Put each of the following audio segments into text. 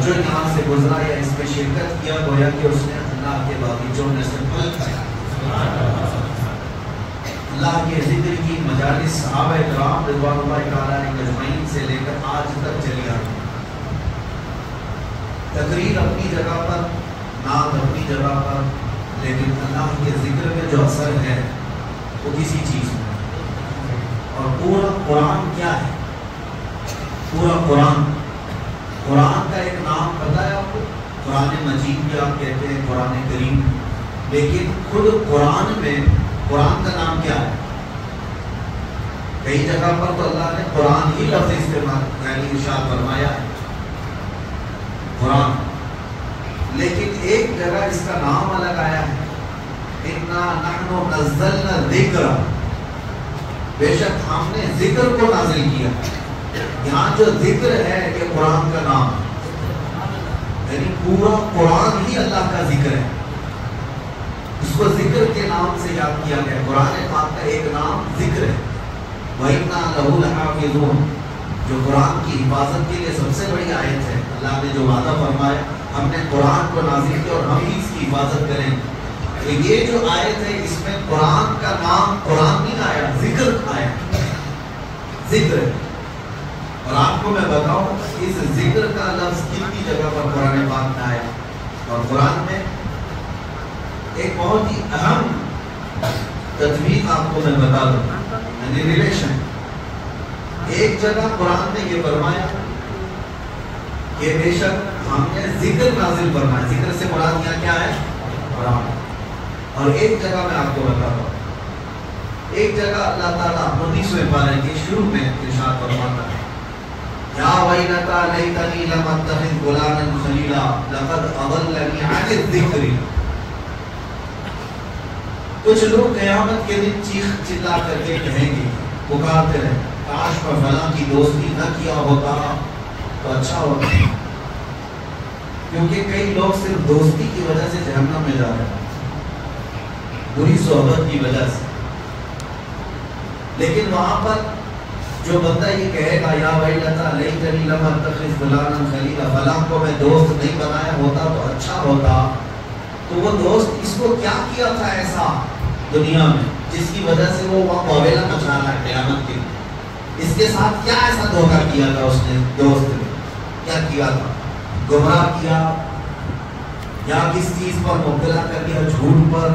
جو یہاں سے گزرا یا اس میں شرکت کیا گویا کہ اس نے اللہ کے باغیچوں میں سے پھل کھایا. اللہ کے ذکر کی مجالس صحابہ کرام رضوان اللہ تعالیٰ اجمعین سے لے کر آج تک چلی آ رہی. تقریر اپنی جگہ پر، نعت اپنی جگہ پر، لیکن اللہ کے ذکر میں جو اثر ہے وہ کسی چیز میں. اور پورا قرآن کیا ہے؟ پورا قرآن کا ایک نام پتہ ہے آپ کو؟ قرآن مجید بھی آپ کہتے ہیں، قرآن کریم. لیکن خود قرآن میں قرآن کا نام کیا ہے؟ کئی جگہ پر تو اللہ نے قرآن ہی لفظ استعمال یعنی ارشاد فرمایا ہے قرآن، لیکن ایک جگہ اس کا نام الگ آیا ہے. اِنَّا نَحْنُ نَزَّلْنَا الذِّكْرَ، بے شک ہم نے ذکر کو نازل کیا. یہاں جو ذکر ہے یہ قرآن کا نام ہے، یعنی پورا قرآن ہی اللہ کا ذکر ہے. اس کو ذکر کے نام سے یاد کیا گیا. قرآن پاک کا ایک نام ذکر ہے. وَإِنَّا لَهُ لَحَافِظُونَ، جو قرآن کی حفاظت کے لیے سب سے بڑی آیت ہے. اللہ نے جو وعدہ فرمایا ہم نے قرآن کو نازل کیا اور ہم ہی اس کی حفاظت کریں گے. یہ جو آیت ہے اس میں قرآن کا نام قرآن نہیں آیا، ذکر آیا، ذکر ہے. اور آپ کو میں بتاؤں اس ذکر کا لفظ کتنی جگہ پر قرآن پاک میں آیا. اور قرآن میں ایک بہت ہی اہم تجوید آپ کو میں بتا دوں، یعنی ریلیشن. ایک جگہ قرآن نے یہ فرمایا کہ بے شک ہم نے ذکر نازل فرمایا. ذکر سے مراد یہاں کیا ہے؟ قرآن. اور ایک جگہ میں آپ کو بتاتا ہوں، ایک جگہ اللہ تعالیٰ 19ویں پارے کے شروع میں ارشاد فرماتا ہے یا ویلتا لیتنی لم اتخذ فلانا خلیلا لقد اضلنی عن الذکر. کچھ لوگ قیامت کے دن چیخ چلا کر کے کہیں گے، پکارتے رہے، کاش میں فلاں کی دوستی نہ کیا ہوتا تو اچھا ہوتا. کیونکہ کئی لوگ صرف دوستی کی وجہ سے جہنم میں جا رہے ہیں، بری صحبت کی وجہ سے. لیکن وہاں پر جو بندہ یہ کہے گا یا ویلتا لیتنی لم اتخذ فلانا خلیلا، فلاں کو میں دوست نہیں بنایا ہوتا تو اچھا ہوتا، تو وہ دوست اس کو کیا کیا تھا ایسا دنیا میں جس کی وجہ سے وہ وہاں مویلا مچا رہا ہے قیامت کے. اس کے ساتھ کیا ایسا دھوکہ کیا تھا اس نے؟ دوست نے کیا کیا تھا؟ گمراہ کیا یا کس چیز پر مبتلا کر دیا؟ جھوٹ پر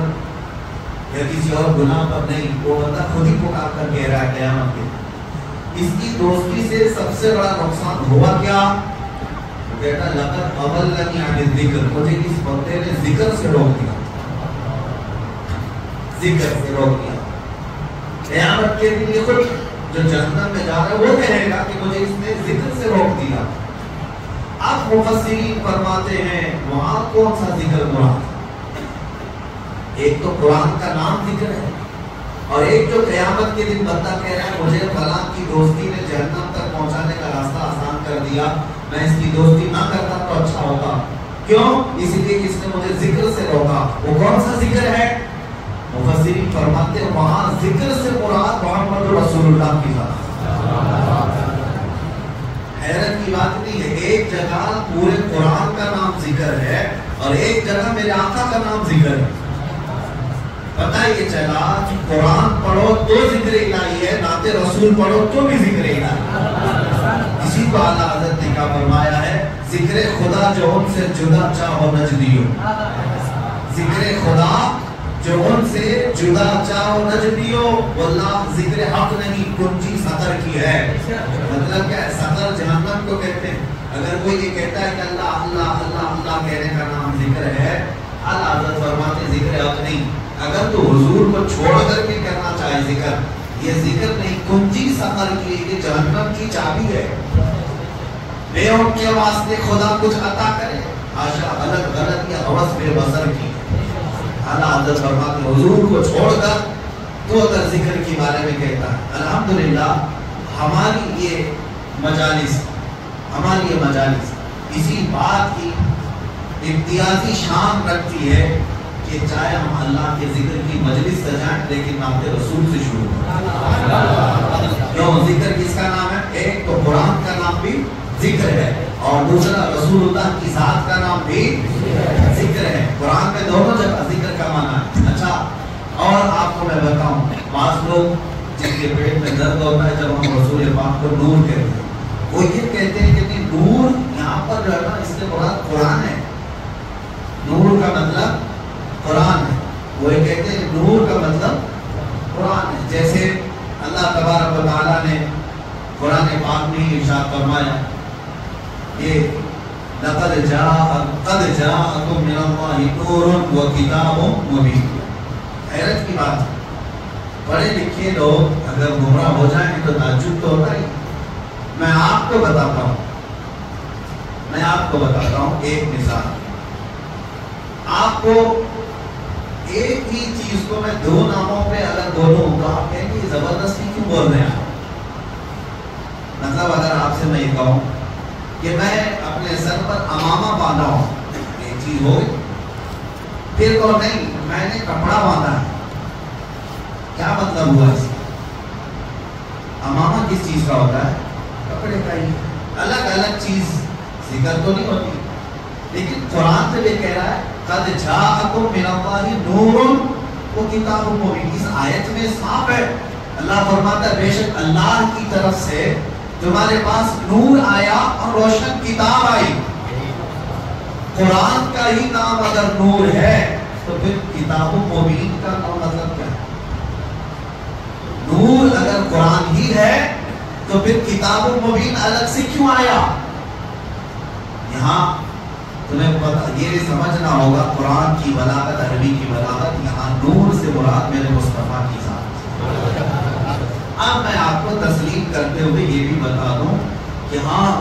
یا کسی اور گناہ پر؟ نہیں، وہ بندہ خود ہی پکار کر کہہ رہا ہے قیامت کے. اس کی دوستی سے سب سے بڑا نقصان ہوا کیا؟ وہ کہتا لقد اضلنی عن الذکر، مجھے اس بندے نے ذکر سے روک دیا، ذکر سے روک دیا. قیامت کے دن یہ خود جو جہنم میں جا رہا ہے وہ کہے گا کہ مجھے اس نے ذکر سے روک دیا. اب مفسرین فرماتے ہیں وہاں کون سا ذکر مراد؟ ایک تو قرآن کا نام ذکر ہے، اور ایک جو قیامت کے دن بندہ کہہ رہا ہے مجھے فلاں کی دوستی نے جہنم تک پہنچانے کا راستہ آسان کر دیا، میں اس کی دوستی نہ کرتا تو اچھا ہوتا. کیوں؟ اس لیے کہ اس نے مجھے ذکر سے روکا. وہ کون سا ذکر ہے؟ مفسرین فرماتے ہیں وہاں ذکر سے مراد محمد رسول اللہ کی ذات. حیرت کی بات نہیں ہے، ایک جگہ پورے قرآن کا نام ذکر ہے اور ایک جگہ میرے آقا کا نام ذکر ہے. پتہ یہ چلا قرآن پڑھو تو ذکر الہی ہے، نعت رسول پڑھو تو بھی ذکر الہی. اسی کو اعلیٰ حضرت نے کیا فرمایا ہے؟ ذکر خدا جو ان سے جدا چاہو نجدیو. ذکر خدا جو ان سے جدا چاہو نجدیو. واللہ ذکر حق نہیں، کنجی سقر کی ہے. مطلب کیا ہے؟ سقر جہنم کو کہتے ہیں. اگر کوئی یہ کہتا ہے کہ اللہ اللہ اللہ اللہ کہنے کا نام ذکر ہے، اعلیٰ حضرت فرماتے ذکر حق نہیں. اگر تو حضور کو چھوڑ کر کے کرنا چاہے ذکر، یہ ذکر نہیں، کنجی سقر کی، یہ جہنم کی چابی ہے. بے ان کے واسطے خدا کچھ عطا کرے، حاشا غلط غلط یا حوث بے بصر کی. اعلیٰ حضرت فرماتے حضور کو چھوڑ کر تو اگر ذکر کے بارے میں کہتا ہے. الحمدللہ ہماری یہ مجالس اسی بات کی امتیازی شان رکھتی ہے کہ چاہے ہم اللہ کے ذکر کی مجلس سجائیں لیکن نعت رسول سے شروع کریں. کیوں؟ ذکر کس کا نام ہے؟ ایک تو قرآن کا نام بھی ذکر ہے، اور دوسرا رسول اللہ کی ذات کا نام بھی ذکر ہے۔ قرآن میں دونوں جگہ ذکر کا معنی ہے۔ اچھا، اور آپ کو میں بتاؤں، بعض لوگ جن کے پیٹ میں درد ہوتا ہے جب ہم رسول پاک کو نور کہتے ہیں، وہ یہ کہتے ہیں کہ نور یہاں پر جو ہے نا، اس سے مراد قرآن ہے۔ نور کا مطلب قرآن ہے، وہ یہ کہتے ہیں نور کا مطلب قرآن ہے۔ جیسے اللہ تبارک و تعالیٰ نے قرآن پاک میں ارشاد فرمایا کہ لقد جاءکم من اللہ نور و کتاب مبین۔ حیرت کی بات ہے، پڑھے لکھے لوگ اگر گمراہ ہو جائیں تو تعجب تو ہوتا ہی۔ میں آپ کو بتاتا ہوں ایک مثال۔ آپ کو ایک ہی چیز کو میں دو ناموں پہ اگر بولوں تو آپ کہیں گے زبردستی کیوں بول رہے ہیں؟ مطلب اگر آپ سے میں یہ کہوں کہ میں اپنے سر پر امامہ باندھا ہوں، ایک چیز ہو گئی، پھر تو نہیں میں نے کپڑا باندھا ہے، کیا مطلب ہوا اس کا؟ امامہ کس چیز کا ہوتا ہے؟ کپڑے کا ہی۔ الگ الگ چیز ذکر تو نہیں ہوتی، لیکن قرآن سے یہ کہہ رہا ہے قد جاءکم من اللہ نور و کتاب مبین۔ اس آیت میں صاف ہے، اللہ فرماتا ہے بے شک اللہ کی طرف سے تمہارے پاس نور آیا اور روشن کتاب آئی۔ قرآن کا ہی نام اگر نور ہے تو پھر کتاب مبین کا نام مطلب کیا ہے؟ نور اگر قرآن ہی ہے تو پھر کتاب مبین الگ سے کیوں آیا؟ یہاں تمہیں پتہ یہ سمجھنا ہوگا قرآن کی بلاغت، عربی کی بلاغت، یہاں نور سے مراد میرے مصطفیٰ کی ذات۔ اب میں آپ کو تسلیم کرتے ہوئے یہ بھی بتا دوں کہ ہاں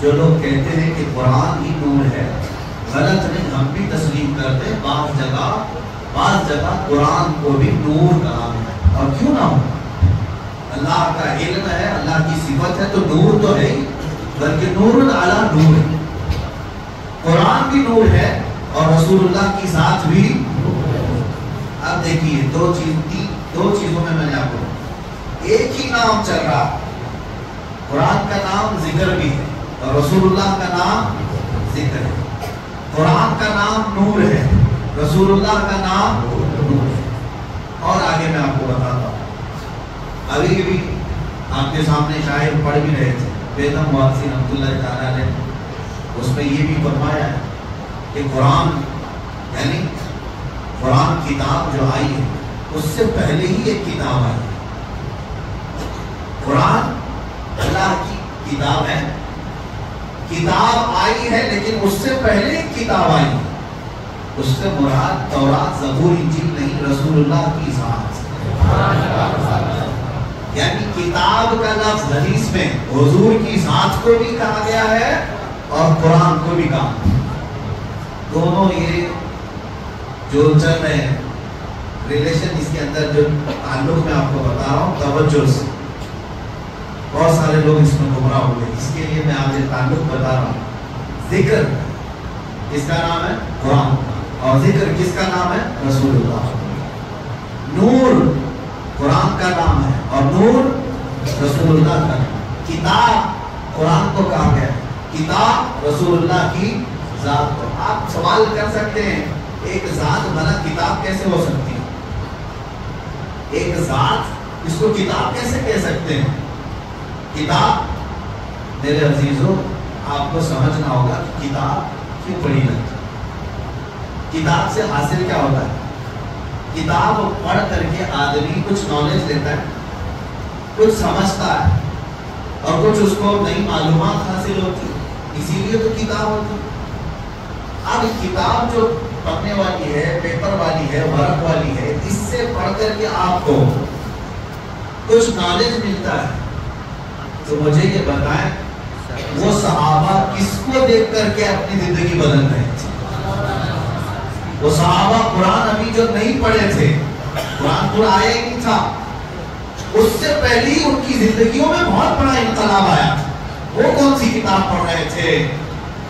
جو لوگ کہتے ہیں کہ قرآن ہی نور ہے، غلط نہیں، ہم بھی تسلیم کرتے ہیں۔ بعض جگہ قرآن کو بھی نور کلام ہے، اور کیوں نہ ہو، اللہ کا علم ہے، اللہ کی صفت ہے تو نور تو ہے ہی، بلکہ نور علی نور ہے۔ قرآن بھی نور ہے اور رسول اللہ کی ذات بھی۔ اب دیکھیے دو چیزوں میں نے آپ کو ایک ہی نام چل رہا، قرآن کا نام ذکر بھی ہے اور رسول اللہ کا نام ذکر ہے۔ قرآن کا نام نور ہے، رسول اللہ کا نام نور ہے۔ اور آگے میں آپ کو بتاتا ہوں، ابھی بھی آپ کے سامنے شاعر پڑھ بھی رہے تھے، بیگم واقعی رحمۃ اللہ تعالیٰ علیہ، اس میں یہ بھی فرمایا ہے کہ قرآن یعنی قرآن کتاب جو آئی ہے اس سے پہلے ہی ایک کتاب آئی ہے۔ قرآن اللہ کی کتاب ہے، کتاب آئی ہے لیکن اس سے پہلے ایک کتاب آئی ہے، اس سے مراد تورات زبور انجیل نہیں، رسول اللہ کی ذات۔ یعنی کتاب کا لفظ حدیث میں حضور کی ذات کو بھی کہا گیا ہے اور قرآن کو بھی کہا۔ دونوں یہ جو چل رہے ہیں ریلیشن، اس کے اندر جو تعلق میں آپ کو بتا رہا ہوں توجہ سے، بہت سارے لوگ اس میں گمراہ ہوئے، اس کے لیے میں آج تعلق بتا رہا ہوں۔ ذکر کس کا نام ہے؟ قرآن، اور ذکر کس کا نام ہے؟ رسول اللہ۔ نور قرآن کا نام ہے اور نور رسول اللہ کا نام۔ کتاب قرآن کو کہا گیا، کتاب رسول اللہ کی ذات کو۔ آپ سوال کر سکتے ہیں ایک ذات بنا کتاب کیسے ہو سکتی ہے؟ ایک ذات اس کو کتاب کیسے کہہ سکتے ہیں؟ کتاب میرے عزیزوں آپ کو سمجھنا ہوگا کہ کتاب کیوں پڑھی جاتی ہے، کتاب سے حاصل کیا ہوتا ہے۔ کتاب پڑھ کر کے آدمی کچھ نالج لیتا ہے، کچھ سمجھتا ہے اور کچھ اس کو نئی معلومات حاصل ہوتی ہے، اسی لیے تو کتاب ہوتی ہے۔ اب کتاب جو پڑھنے والی ہے، پیپر والی ہے، ورق والی ہے، اس سے پڑھ کر کے آپ کو کچھ نالج ملتا ہے، تو مجھے یہ بتائیں وہ صحابہ کس کو دیکھ کر کے اپنی زندگی بدل رہے تھے؟ وہ صحابہ قرآن ابھی جو نہیں پڑھے تھے، قرآن پورا آیا ہی نہیں تھا، اس سے پہلے ہی ان کی زندگیوں میں بہت بڑا انقلاب آیا تھا۔ وہ کون سی کتاب پڑھ رہے تھے؟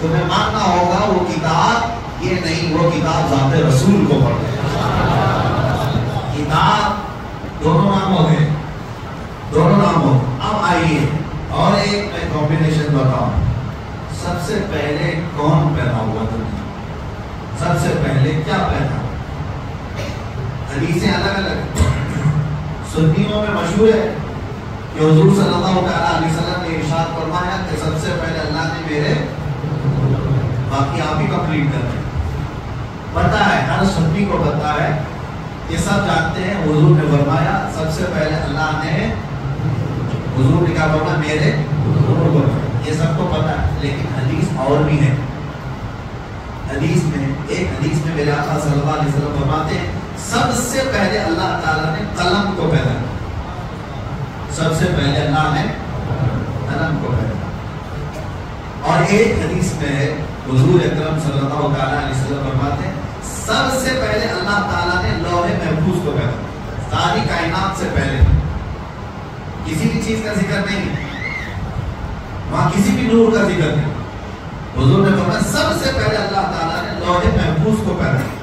تمہیں ماننا ہوگا وہ کتاب یہ نہیں، وہ کتاب ذات رسول کو پڑھ رہے تھے۔ کتاب دونوں نام ہو گئے، دونوں نام ہو۔ اب آئیے اور ایک میں کمبینیشن بتاؤں، سب سے پہلے کون پیدا ہوا دنیا؟ سب سے پہلے کیا پیدا ہوا؟ حدیثیں الگ الگ، سنیوں میں مشہور ہے کہ حضور صلی اللہ علیہ وسلم نے ارشاد فرمایا کہ سب سے پہلے اللہ نے میرے، باقی آپ ہی کمپلیٹ کر رہے ہیں، پتا ہے ہر سنی کو پتا ہے، یہ سب جانتے ہیں حضور نے فرمایا سب سے پہلے اللہ نے، حضور نے کہا فرمایا میرے، یہ سب کو پتا ہے، لیکن حدیث اور بھی ہے۔ حدیث میں ایک حدیث میں میرے آقا صلی اللہ علیہ وسلم فرماتے ہیں سب سے پہلے اللہ تعالیٰ نے قلم کو پیدا کیا، سب سے پہلے اللہ نے قلم کو پیدا کیا۔ اور ایک حدیث میں حضور اکرم صلی اللہ علیہ وسلم فرماتے ہیں سب سے پہلے اللہ تعالیٰ نے لوح محفوظ کو پیدا کیا، ساری کائنات سے پہلے، کسی بھی چیز کا ذکر نہیں، وہاں کسی بھی نور کا ذکر نہیں، حضور نے فرمایا سب سے پہلے اللہ تعالیٰ نے لوح محفوظ کو پیدا کیا،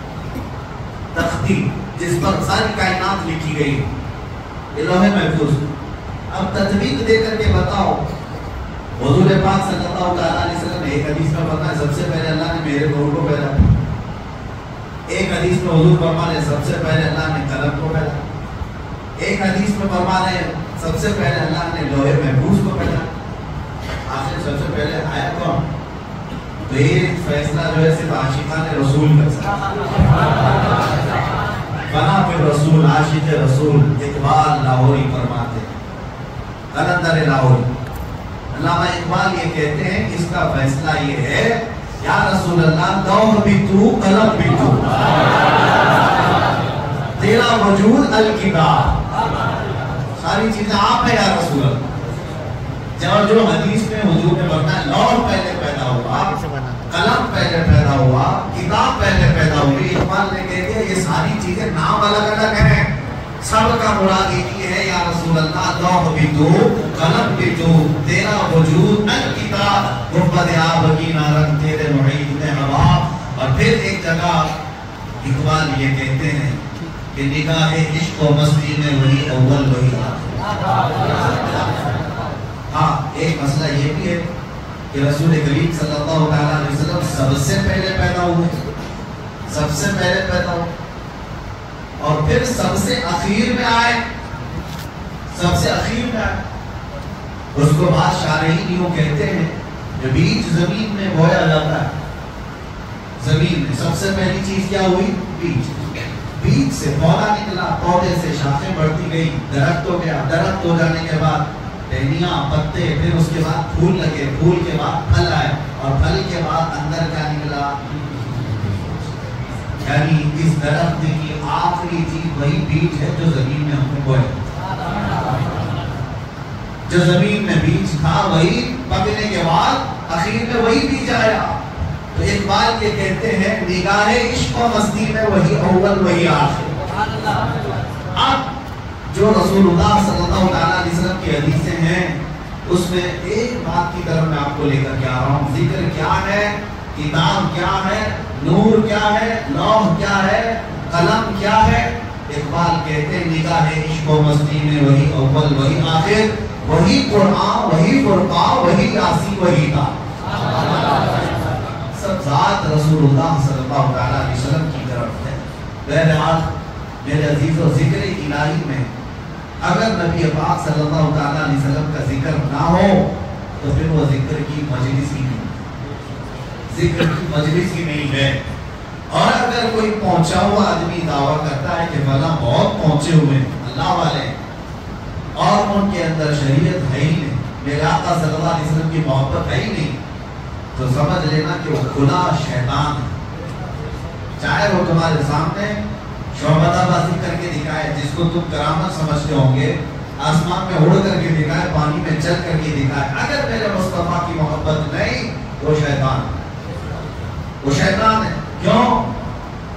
تختی جس پر ساری کائنات لکھی گئی، یہ لوح محفوظ۔ اب تطبیق دے کر کے بتاؤ، حضور پاک صلی اللہ علیہ وسلم نے ایک حدیث میں فرمایا سب سے پہلے اللہ نے میرے نور کو پیدا کیا، ایک حدیث میں حضور فرما رہے سب سے پہلے اللہ نے قلم کو پیدا کیا، ایک حدیث میں فرما رہے سب سے پہلے اللہ نے لوح محفوظ کو پیدا کیا، آخر سب سے پہلے آیا کون؟ تو یہ فیصلہ جو ہے صرف عاشقان رسول کر سکتا، بنا پہ رسول، عاشق رسول اقبال لاہوری فرماتے ہیں، قلندر لاہوری علامہ اقبال یہ کہتے ہیں اس کا فیصلہ یہ ہے یا رسول اللہ لوح بھی تو قلم بھی تو، تیرا وجود الکتاب، ساری چیزیں آپ ہیں یا رسول اللہ۔ جو حدیث میں حضور نے بتایا لوح پہلے پیدا ہوا، قلم پہلے پیدا ہوا، کتاب پہلے پیدا ہوئی، اقبال نے کہہ دیا یہ ساری چیزیں نام الگ الگ ہیں، سب کا مراد یہ ہے یا رسول اللہ لوح بھی تو قلم بھی تو، تیرا وجود الکتاب، گنبد آب کی نارنگ تیرے محیط میں ہوا۔ اور پھر ایک جگہ اقبال یہ کہتے ہیں کہ نگاہ عشق و مستی میں وہی اول وہی آخر۔ ہاں ایک مسئلہ یہ بھی ہے کہ رسول کریم صلی اللہ علیہ وسلم سب سے پہلے پیدا ہوئے، سب سے پہلے پیدا ہوئے، اور پھر سب سے اخیر میں آئے، سب سے اخیر میں آئے۔ اس کو بعد شارحین یوں کہتے ہیں جو بیج زمین میں بویا جاتا ہے، زمین میں سب سے پہلی چیز کیا ہوئی؟ بیج، بیج سے پودا نکلا، پودے سے شاخیں بڑھتی گئی، درخت ہو گیا، درخت ہو جانے کے بعد ٹہنیاں، پتے، پھر اس کے بعد پھول لگے، پھول کے بعد پھل آئے، اور پھل کے بعد اندر کیا نکلا؟ یعنی اس درخت کی آخری چیز وہی بیج ہے جو زمین میں ہم نے بویا، جو زمین میں بیج تھا وہی پکنے کے بعد اخیر میں وہی بیج آیا۔ تو اقبال یہ کہتے ہیں نگاہ عشق و مستی میں وہی اول وہی آخر۔ اب جو رسول اللہ صلی اللہ علیہ وسلم کی حدیثیں ہیں اس میں ایک بات کی طرف میں آپ کو لے کر کے آ رہا ہوں، ذکر کیا ہے، کتاب کیا ہے، نور کیا ہے، لوح کیا ہے، قلم کیا ہے۔ اقبال کہتے ہیں نگاہ عشق و مستی میں وہی اول وہی آخر، وہی قرآن وہی فرقان وہی یاسین وہی تا، سب ذات رسول اللہ صلی اللہ علیہ وسلم کی طرف ہے۔ بہرحال میرے عزیز و ذکر الہی میں اگر نبی پاک صلی اللہ علیہ وسلم کا ذکر نہ ہو تو پھر وہ ذکر کی مجلس ہی نہیں، ذکر کی مجلس ہی نہیں ہے۔ اور اگر کوئی پہنچا ہوا آدمی دعویٰ کرتا ہے کہ فلاں بہت پہنچے ہوئے ہیں اللہ والے اور ان کے اندر شریعت ہے ہی نہیں، میرے آقا صلی اللہ علیہ وسلم کی محبت ہے ہی نہیں، تو سمجھ لینا کہ وہ کھلا شیطان ہے۔ چاہے وہ تمہارے سامنے شعبدہ بازی کر کے دکھائے، جس کو تم کرامت سمجھتے ہوں گے، آسمان میں اڑ کر کے دکھائے، پانی میں چل کر کے دکھائے، اگر میرے مصطفیٰ کی محبت نہیں تو وہ شیطان ہے، وہ شیطان ہے۔ کیوں؟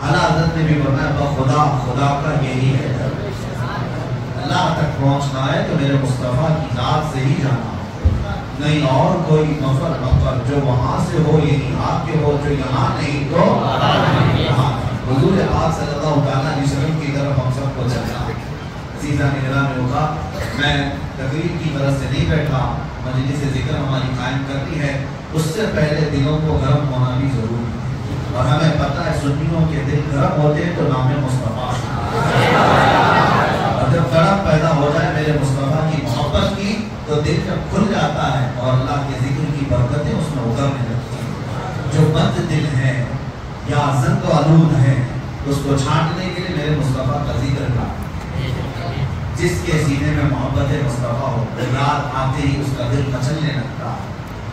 اعلیٰ حضرت نے بھی فرمایا بخدا خدا کا یہی ہے، اللہ تک پہنچنا ہے تو میرے مصطفیٰ کی ذات سے ہی جانا، نہیں اور کوئی مفر مفر جو وہاں سے ہو یہی آپ کے ہو، جو یہاں نہیں تو وہاں۔ حضور پاک صلی اللہ علیہ وسلم کی طرف ہم سب کو چلنا۔ عزیزان گرامی ہوگا، میں تقریر کی غرض سے نہیں بیٹھا، مجلس ذکر ہماری قائم کرنی ہے۔ اس سے پہلے دلوں کو گرم ہونا بھی ضروری ہے، اور ہمیں پتہ ہے سنیوں کے دل گرم ہوتے ہیں تو نام مصطفیٰ، اور جب گرم پیدا ہو جائے میرے مصطفیٰ کی محبت کی تو دل جب کھل جاتا ہے اور اللہ کے ذکر کی برکتیں اس میں اترنے لگتی ہیں۔ جو بد دل ہے یا زنگ و آلود ہے اس کو چھانٹنے کے لیے میرے مصطفیٰ کا ذکر کا، جس کے سینے میں محبت مصطفیٰ ہو یاد آتے ہی اس کا دل مچلنے لگتا ہے،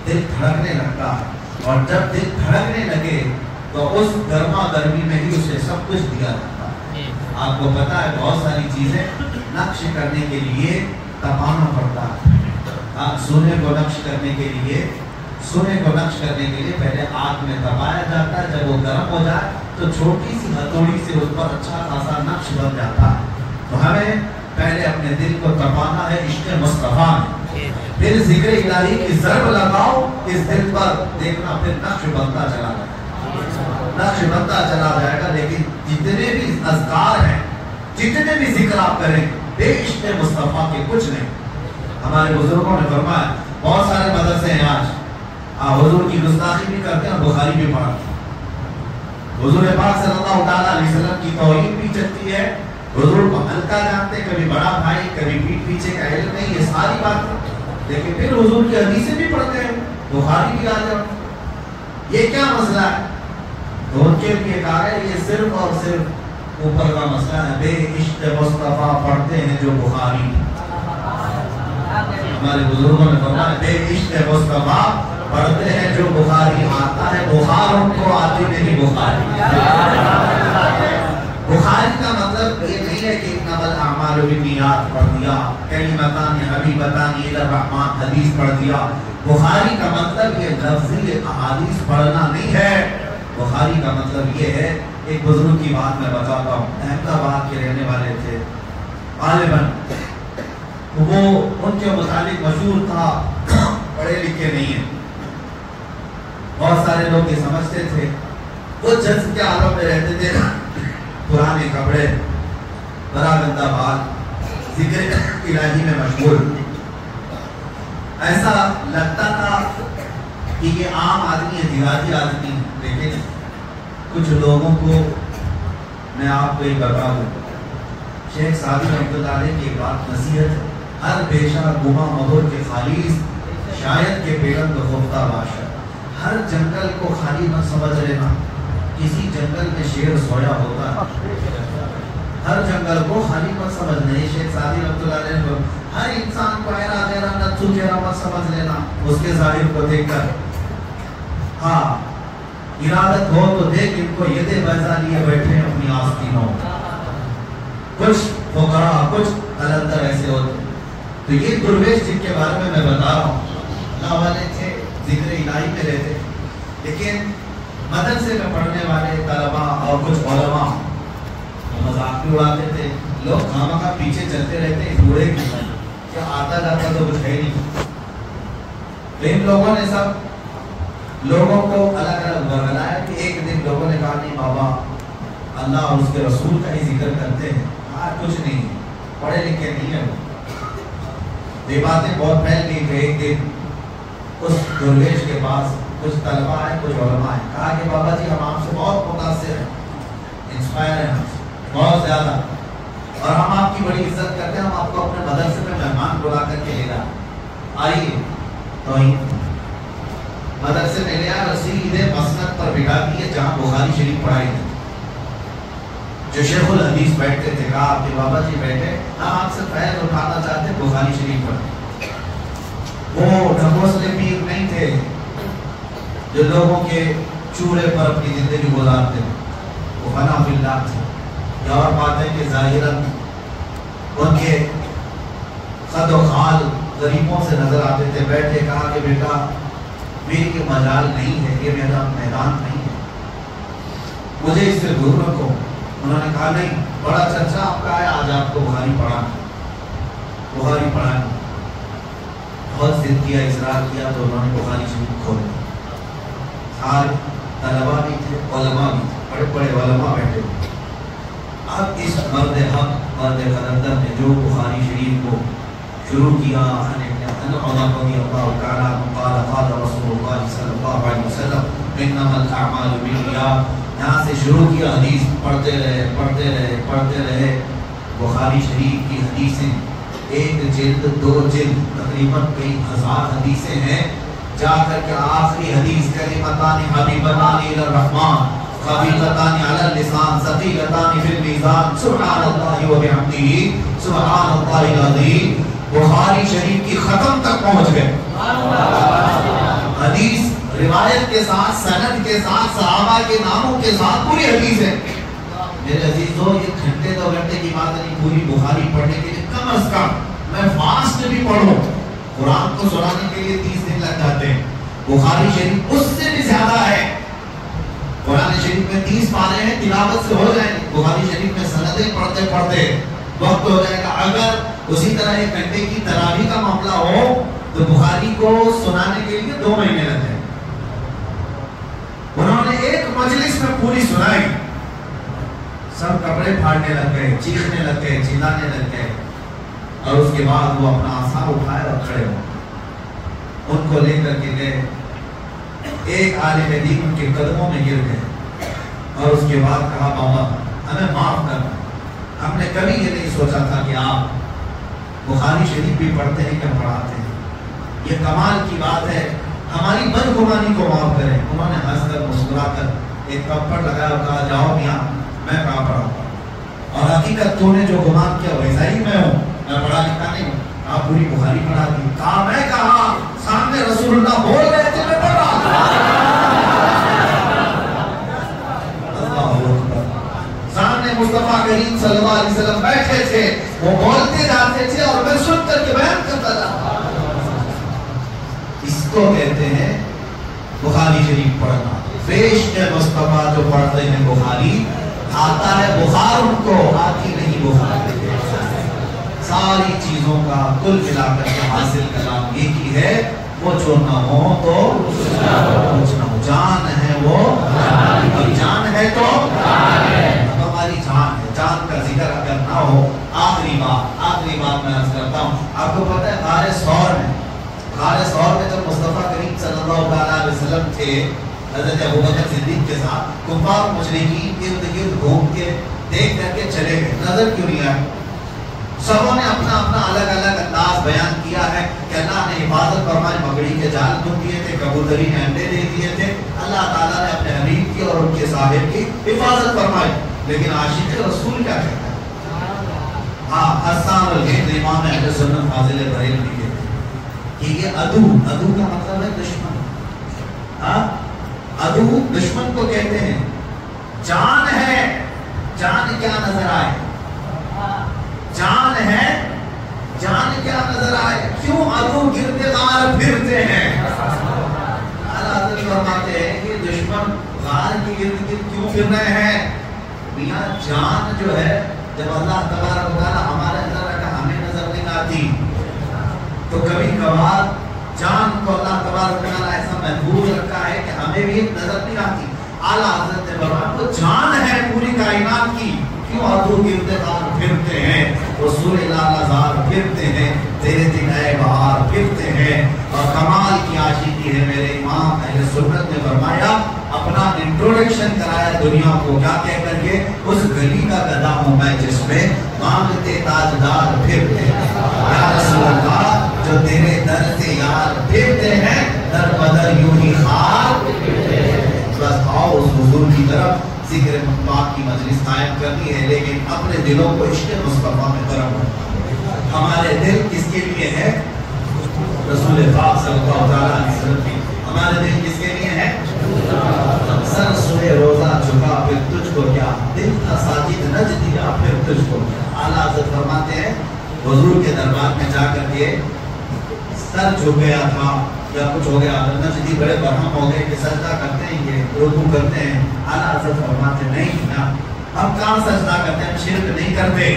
دل دھڑکنے لگتا ہے، اور جب دل دھڑکنے لگے تو اس گرما گرمی میں ہی اسے سب کچھ دیا جاتا ہے۔ آپ کو پتا ہے بہت ساری چیزیں نقش کرنے کے لیے تپانا پڑتا ہے۔ سونے کو نقش کرنے کے لیے پہلے آگ میں تپایا جاتا ہے، جب وہ گرم ہو جائے تو چھوٹی سی ہتھوڑی سے اس پر اچھا خاصا نقش بن جاتا ہے۔ تو ہمیں پہلے اپنے دل کو تپانا ہے عشق مصطفیٰ میں، پھر ذکر الہی کی ضرب لگاؤ اس دل پر، دیکھنا پھر نقش بنتا چلا جائے گا۔ لیکن جتنے بھی اذکار ہیں، جتنے بھی ذکر آپ کریں بے عشق مصطفیٰ کے کچھ نہیں۔ ہمارے بزرگوں نے فرمایا بہت سارے مدرسے ہیں آج حضور کی گستاخی بھی کرتے ہیں اور بخاری بھی پڑھتے ہیں، حضور پاک صلی اللہ تعالیٰ علیہ وسلم کی توہین بھی چلتی ہے، حضور کو ہلکا جانتے، کبھی بڑا بھائی کبھی پیٹ پیچھے کا علم نہیں، یہ ساری بات، لیکن پھر حضور کی حدیثیں بھی پڑھتے ہیں، بخاری بھی آ جاتے، یہ کیا مسئلہ ہے؟ تو ان کے لیے کہا ہے یہ صرف اور صرف اوپر کا مسئلہ ہے، بے عشق مصطفیٰ پڑھتے ہیں جو بخاری۔ ہمارے بزرگوں نے فرمایا بے عشق مصطفیٰ پڑھتے ہیں جو بخاری، آتا ہے بخار ان کو آتی نہیں بخاری۔ بخاری کا مطلب یہ نہیں ہے کہ انما الاعمال بالنیات پڑھ دیا، کلمتان حبیبتان الی الرحمن حدیث پڑھ دیا۔ بخاری کا مطلب یہ لفظی احادیث پڑھنا نہیں ہے، بخاری کا مطلب یہ ہے، ایک بزرگ کی بات میں بتاتا ہوں، احمد آباد کے رہنے والے تھے، غالباً وہ ان کے متعلق مشہور تھا پڑھے لکھے نہیں ہیں، بہت سارے لوگ یہ سمجھتے تھے، وہ جذب کے عالم میں رہتے تھے، پرانے کپڑے، بڑا گندا بال، ذکر الہی میں مشغول، ایسا لگتا تھا کہ یہ عام آدمی ہے، دیہاتی آدمی ہے۔ لیکن کچھ لوگوں کو میں آپ کو ایک بتا دوں، شیخ سعدی رحمۃ اللہ علیہ کی ایک بات نصیحت ہے، ہر پیشہ گما مغر کے خالیز شاید کے پیغم کو خفتہ باشد، ہر جنگل کو خالی مت سمجھ لینا، کسی جنگل میں شیر سویا ہوتا ہے، ہر جنگل کو خالی مت سمجھنا۔ یہ شیخ سعدی رحمۃ اللہ علیہ کو ہر انسان کو ایرا غیرا نتسو چہرہ مت سمجھ لینا اس کے ظاہر کو دیکھ کر، ہاں ارادت ہو تو دیکھ ان کو یدے بیضا لیے بیٹھے اپنی آستینوں، کچھ فقراء کچھ قلندر ایسے ہوتے۔ تو یہ درویش جن کے بارے میں بتا رہا ہوں، اللہ والے تھے، ذکر الہی میں رہتے، لیکن مدرسے میں پڑھنے والے طلباء اور کچھ علماء مذاق بھی اڑاتے تھے، لوگ خامخواہ پیچھے چلتے رہتے ہیں، بوڑھے کی کیا آتا جاتا تو کچھ ہے نہیں۔ تو ان لوگوں نے سب لوگوں کو الگ الگ برگلایا کہ ایک دن لوگوں نے کہا نہیں بابا اللہ اور اس کے رسول کا ہی ذکر کرتے ہیں، کچھ نہیں پڑھے لکھے نہیں ہیں وہ۔ یہ باتیں بہت پھیل گئی کہ ایک دن اس درویش کے پاس کچھ طلباء ہیں کچھ علماء ہیں، کہا کہ بابا جی ہم آپ سے بہت متاثر ہیں، انسپائر ہیں ہم سے بہت زیادہ، اور ہم آپ کی بڑی عزت کرتے ہیں، ہم آپ کو اپنے مدرسے میں مہمان بلا کر کے لے جائیں، آئیے۔ تو مدرسے میں لے آیا، سیدھے مسند پر بٹھا دیے جہاں بخاری شریف پڑھائی تھی۔ جو شیخ الحدیث بیٹھتے تھے کہا آپ کے بابا جی بیٹھے، ہم آپ سے فیض اٹھانا چاہتے ہیں بخاری شریف پر۔ وہ ڈھکوسلے پیر نہیں تھے جو لوگوں کے چولہے پر اپنی زندگی گزارتے، وہ فنا فی اللہ تھے۔ یہ اور بات ہے کہ ظاہراً ان کے خد و خال غریبوں سے نظر آتے تھے، بیٹھے کہا کہ بیٹا میری یہ مجال نہیں ہے، یہ میرا میدان نہیں ہے، مجھے اس سے دور رکھو۔ انہوں نے کہا نہیں، بڑا چرچا آپ کا ہے، آج آپ کو بخاری پڑھانا۔ بہت ضد کیا، اصرار کیا، تو انہوں نے بخاری شریف کھول دی۔ سارے طلباء بھی تھے، علماء بھی تھے، بڑے بڑے علماء بیٹھے تھے۔ اب اس مرد حق مرد قلندر نے جو بخاری شریف کو شروع کیا یہاں سے شروع کیا، حدیث پڑھتے رہے. بخاری شریف کی حدیثیں 1 جلد 2 جلد تقریباً کئی ہزار حدیثیں ہیں. جا کر کے آخری حدیث کلمتان حبیبتان الی الرحمن خفیفتان علی اللسان ثقیلتان فی المیزان سبحان اللہ و بحمدہ سبحان اللہ العظیم، بخاری شریف کی ختم تک پہنچ گئے. حدیث روایت کے ساتھ، سند کے ساتھ، صحابہ کے ناموں کے ساتھ پوری حدیث ہے. میرے عزیزو، یہ گھنٹے 2 گھنٹے کی بات نہیں، پوری بخاری پڑھنے کے لیے کم از کم میں فاسٹ بھی پڑھوں، قرآن کو سنانے کے لیے 30 دن لگ جاتے ہیں. بخاری شریف اس سے بھی زیادہ ہے. قرآن شریف میں 30 پارے ہیں، تلاوت سے ہو جائیں گے. بخاری شریف میں سندیں پڑھتے پڑھتے وقت ہو جائے گا. اگر اسی طرح 1 گھنٹے کی تراویح کا معاملہ ہو تو بخاری کو سنانے کے لیے 2 مہینے لگ جائیں. انہوں نے ایک مجلس میں پوری سنائی، سب کپڑے پھاڑنے لگ گئے، چیخنے لگ گئے، چلانے لگ گئے. اور اس کے بعد وہ اپنا عصا اٹھائے اور کھڑے ہو، ان کو لے کر کے گئے. ایک عالم دین ان کے قدموں میں گر گئے اور اس کے بعد کہا بابا ہمیں معاف کرنا. ہم نے کبھی یہ نہیں سوچا تھا کہ آپ بخاری شریف بھی پڑھتے ہیں کہ پڑھاتے ہیں. یہ کمال کی بات ہے، ہماری بدگمانی کو معاف کریں. انہوں نے ہنس کر مسکرا کر ایک تھپڑ لگایا اور کہا جاؤ میاں میں کہاں پڑھاتا ہوں، اور حقیقت تو نے جو گمان کیا ویسا ہی میں ہوں، میں پڑھا لکھا نہیں ہوں. آپ پوری بخاری پڑھا دی. کہا میں کہا سامنے رسول اللہ بول رہے تھے میں پڑھ رہا تھا. سامنے مصطفیٰ کریم صلی اللہ علیہ وسلم بیٹھے تھے، وہ بولتے جاتے تھے اور میں سن کر کے بیان کرتا تھا. اس کو کہتے ہیں بخاری شریف پڑھنا. عشق مصطفیٰ جو پڑھتے ہیں بخاری، آتا ہے بخار ان کو، آتی نہیں بخار. ساری چیزوں کا کل ملا کر کے حاصل کلام ایک ہی ہے، وہ جو نہ ہو تو کچھ نہ ہو. جان ہے وہ، اور جان ہے تو اب ہماری جان ہے. جان کا ذکر اگر نہ ہو، آخری بات میں عرض کرتا ہوں. آپ کو پتہ ہے غار ثور میں جب مصطفیٰ کریم صلی اللہ علیہ وسلم تھے حضرت ابوبکر صدیق کے ساتھ، کفار مشرکین ارد گرد گھوم کے دیکھ کر کے چلے گئے. نظر کیوں نہیں آئے؟ سبوں نے اپنا الگ الگ انداز بیان کیا ہے کہ اللہ نے حفاظت فرمائی. مکڑی کے جال بن دیے تھے، کبوتری نے انڈے دے دیے تھے. اللہ تعالیٰ نے اپنے حبیب کی اور ان کے صاحب کی حفاظت فرمائی. لیکن عاشق رسول کیا کہتا ہے؟ حسان الہند امام اہل سنت فاضل بریلوی کہتے ہیں کہ یہ عدو کا مطلب ہے دشمن. عدو دشمن کو کہتے ہیں. جان ہے، جان کیا نظر آئے، جان ہے، جان کیا نظر آئے، کیوں عدو گرتے غار پھرتے ہیں. حضرت فرماتے ہیں کہ دشمن غار کی گرد گرد کیوں پھر رہے ہیں؟ میاں جان جو ہے جب اللہ تبارک و تعالیٰ ہمارے اندر رکھا ہمیں نظر نہیں آتی، تو کبھی کبھار جان کو اللہ تبارک و تعالیٰ ایسا محفوظ رکھا ہے کہ ہمیں بھی نظر نہیں آتی. اعلیٰ حضرت نے فرمایا وہ جان ہے پوری کائنات کی، کیوں عدو گرتے غار پھرتے ہیں، رسول اللہ زار پھرتے ہیں، تیرے دن اے بہار پھرتے ہیں. اور کمال کی عاشقی ہے. میرے امام اہل سنت نے فرمایا، اپنا انٹروڈکشن کرایا دنیا کو کیا کہہ کر کے، اس گلی کا گدا ہوں میں جس میں مانگتے تاجدار پھرتے ہیں. یا رسول اللہ جو تیرے در سے یار پھرتے ہیں، در بدر یوں ہی خار. بس آؤ اس حضور کی طرف. ذکر پاک کی مجلس قائم کرنی ہے، لیکن اپنے دلوں کو عشق مصطفیٰ میں گرم کرنا. ہمارے دل کس کے لیے ہے؟ رسول پاک صلی اللہ علیہ وسلم کی. ہمارے دل کس کے لیے ہے؟ سر سوئے روزہ جھکا پھر تجھ کو کیا، دل تھا ساجد نج دیا پھر تجھ کو کیا. اعلیٰ حضرت فرماتے ہیں حضور کے دربار میں جا کر کے سر جھک گیا تھا یا کچھ ہو گیا، نجدی بڑے برہم ہو گئے کہ سجدہ کرتے ہیں، یہ رکوع کرتے ہیں. اعلیٰ حضرت فرماتے نہیں نا، ہم کہاں سجدہ کرتے ہیں، شرک نہیں کرتے.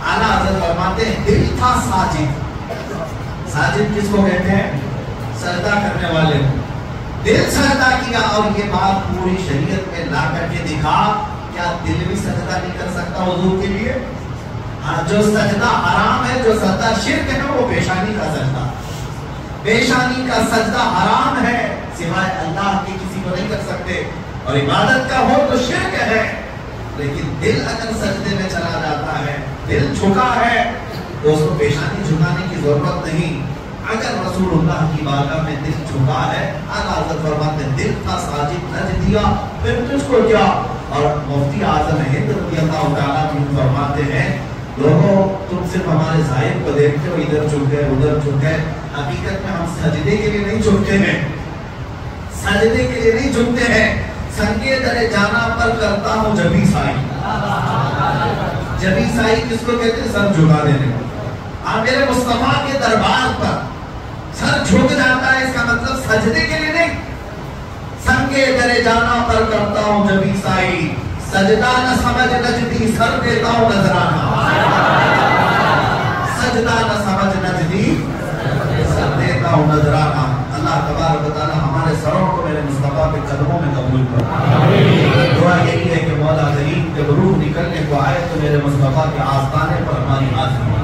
اعلیٰ حضرت فرماتے ہیں دل تھا ساجد. ساجد کس کو کہتے ہیں؟ سجدہ کرنے والے. دل سجدہ کیا. اور یہ بات پوری شریعت میں لا کر کے دکھا. کیا دل بھی سجدہ نہیں کر سکتا حضور کے لیے؟ جو سجدہ حرام ہے، جو سجدہ شرک ہے، وہ پیشانی کا سجدہ، پیشانی کا سجدہ حرام ہے، سوائے اللہ کے کسی کو نہیں کر سکتے، اور عبادت کا ہو تو شرک ہے۔ لیکن دل اگر سجدے میں چلا جاتا ہے، دل جھکا ہے، تو اس کو پیشانی جھکانے کی ضرورت نہیں۔ اگر رسول اللہ کی بارگاہ میں دل جھکا ہے، اعلیٰ حضرت فرماتے ہیں دل کا ساجد نچ دیا، پھر تجھ کو کیا؟ اور مفتی اعظم ہند رضی اللہ تعالیٰ عنہ فرماتے ہیں لوگوں تم صرف ہمارے ظاہر کو دیکھتے ہو، ادھر جھک گئے ادھر جھک گئے، حقیقت میں ہم سجدے کے لیے نہیں جھکتے ہیں، سجدے کے لیے نہیں جھکتے ہیں۔ سنگے در جانا پر کرتا ہوں جبھی سائی، جبھی سائی کس کو کہتے ہیں؟ سر جھکا دینے کو۔ میرے مصطفیٰ کے دربار پر سر جھک جاتا ہے، اس کا مطلب سجدے کے لیے نہیں۔ سنگے در جانا پر کرتا ہوں جبھی سائی، سجدہ نہ سمجھ نجدی سر دیتا ہوں نذرانہ، سجدہ نہ سمجھ نجدی سر دیتا ہوں نذرانہ۔ اللہ تبارک و تعالی ہمارے سروں کو میرے مصطفیٰ کے قدموں میں قبول کرے۔ دعا یہی ہے کہ مولا کریم کے روح نکلنے کو آئے تو میرے مصطفیٰ کے آستانے پر ہماری حاضری ہو۔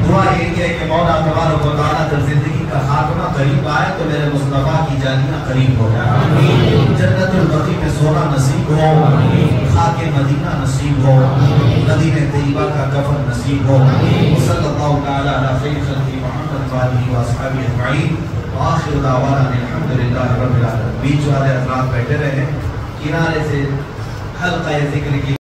دعا یہی ہے کہ مولا تبارک و تعالی جب زندگی کا خاتمہ قریب آئے تو میرے مصطفیٰ کی جانیاں قریب ہو جائے، جنت البقیع میں سونا نصیب ہو، خاک مدینہ نصیب ہو، مدینہ طیبہ کا کفن نصیب ہو۔ صلی اللہ تعالی علی خیر خلق محمد وآلہ واصحابہ اجمعین، وآخر دعوانا الحمدللہ رب العالمین۔ بیچ والے حضرات بیٹھے رہے، کنارے سے حلقہ ذکر کی